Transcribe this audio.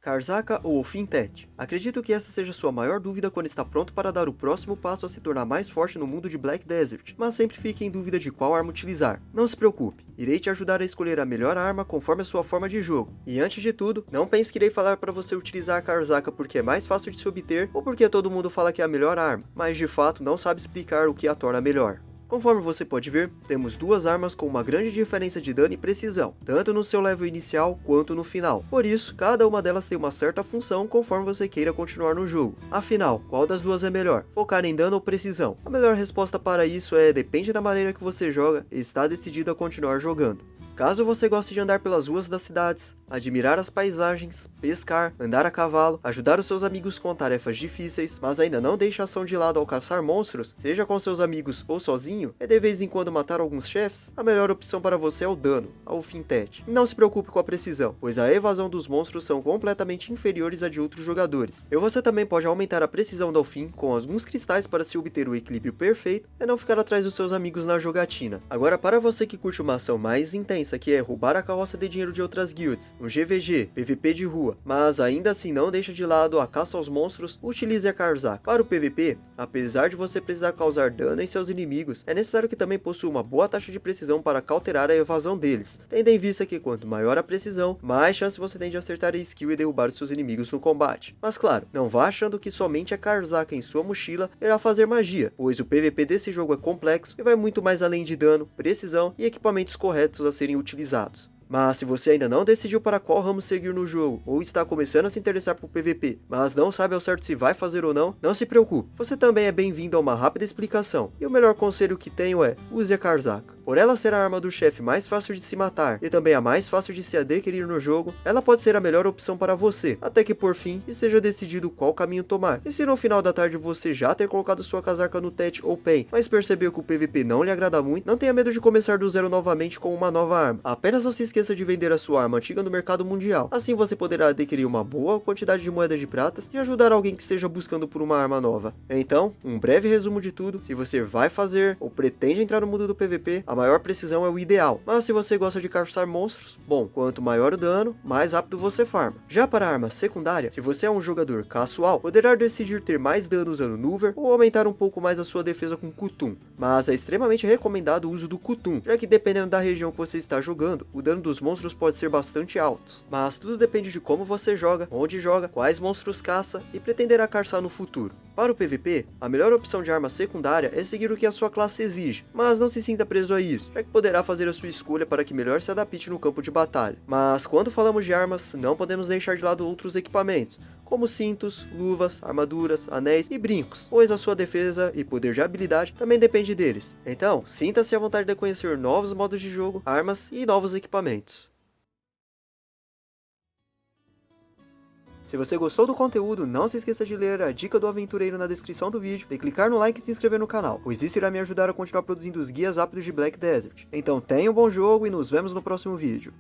Karzaka ou Elfin Tet? Acredito que essa seja sua maior dúvida quando está pronto para dar o próximo passo a se tornar mais forte no mundo de Black Desert, mas sempre fique em dúvida de qual arma utilizar. Não se preocupe, irei te ajudar a escolher a melhor arma conforme a sua forma de jogo. E antes de tudo, não pense que irei falar para você utilizar a Karzaka porque é mais fácil de se obter ou porque todo mundo fala que é a melhor arma, mas de fato não sabe explicar o que a torna melhor. Conforme você pode ver, temos duas armas com uma grande diferença de dano e precisão, tanto no seu level inicial quanto no final. Por isso, cada uma delas tem uma certa função conforme você queira continuar no jogo. Afinal, qual das duas é melhor? Focar em dano ou precisão? A melhor resposta para isso é depende da maneira que você joga e está decidido a continuar jogando. Caso você goste de andar pelas ruas das cidades, admirar as paisagens, pescar, andar a cavalo, ajudar os seus amigos com tarefas difíceis, mas ainda não deixe a ação de lado ao caçar monstros, seja com seus amigos ou sozinho, e de vez em quando matar alguns chefes, a melhor opção para você é o dano, a Elfin Tet. Não se preocupe com a precisão, pois a evasão dos monstros são completamente inferiores à de outros jogadores. E você também pode aumentar a precisão da Elfin com alguns cristais para se obter o equilíbrio perfeito e não ficar atrás dos seus amigos na jogatina. Agora, para você que curte uma ação mais intensa, que é roubar a carroça de dinheiro de outras guilds, um GVG, PVP de rua, mas ainda assim não deixa de lado a caça aos monstros, utilize a Karzaka. Para o PVP, apesar de você precisar causar dano em seus inimigos, é necessário que também possua uma boa taxa de precisão para cauterar a evasão deles, tendo em vista que quanto maior a precisão, mais chance você tem de acertar a skill e derrubar os seus inimigos no combate. Mas claro, não vá achando que somente a Karzaka em sua mochila irá fazer magia, pois o PVP desse jogo é complexo e vai muito mais além de dano, precisão e equipamentos corretos a serem utilizados. Mas se você ainda não decidiu para qual ramo seguir no jogo, ou está começando a se interessar por PVP, mas não sabe ao certo se vai fazer ou não se preocupe, você também é bem-vindo a uma rápida explicação, e o melhor conselho que tenho é, use a Karzaka. Por ela ser a arma do chefe mais fácil de se matar, e também a mais fácil de se adquirir no jogo, ela pode ser a melhor opção para você, até que por fim, esteja decidido qual caminho tomar. E se no final da tarde você já ter colocado sua casaca no Tet ou Pen, mas percebeu que o PVP não lhe agrada muito, não tenha medo de começar do zero novamente com uma nova arma. Apenas não se esqueça de vender a sua arma antiga no mercado mundial. Assim você poderá adquirir uma boa quantidade de moedas de pratas e ajudar alguém que esteja buscando por uma arma nova. Então, um breve resumo de tudo. Se você vai fazer ou pretende entrar no mundo do PVP, a maior precisão é o ideal. Mas se você gosta de caçar monstros, bom, quanto maior o dano, mais rápido você farma. Já para a arma secundária, se você é um jogador casual, poderá decidir ter mais dano usando Nuver ou aumentar um pouco mais a sua defesa com Kutum. Mas é extremamente recomendado o uso do Kutum, já que dependendo da região que você está jogando, o dano dos monstros pode ser bastante alto. Mas tudo depende de como você joga, onde joga, quais monstros caça e pretenderá caçar no futuro. Para o PVP, a melhor opção de arma secundária é seguir o que a sua classe exige, mas não se sinta preso a isso, já que poderá fazer a sua escolha para que melhor se adapte no campo de batalha. Mas quando falamos de armas, não podemos deixar de lado outros equipamentos, como cintos, luvas, armaduras, anéis e brincos, pois a sua defesa e poder de habilidade também depende deles. Então, sinta-se à vontade de conhecer novos modos de jogo, armas e novos equipamentos. Se você gostou do conteúdo, não se esqueça de ler a dica do aventureiro na descrição do vídeo, de clicar no like e se inscrever no canal, pois isso irá me ajudar a continuar produzindo os guias rápidos de Black Desert. Então tenha um bom jogo e nos vemos no próximo vídeo.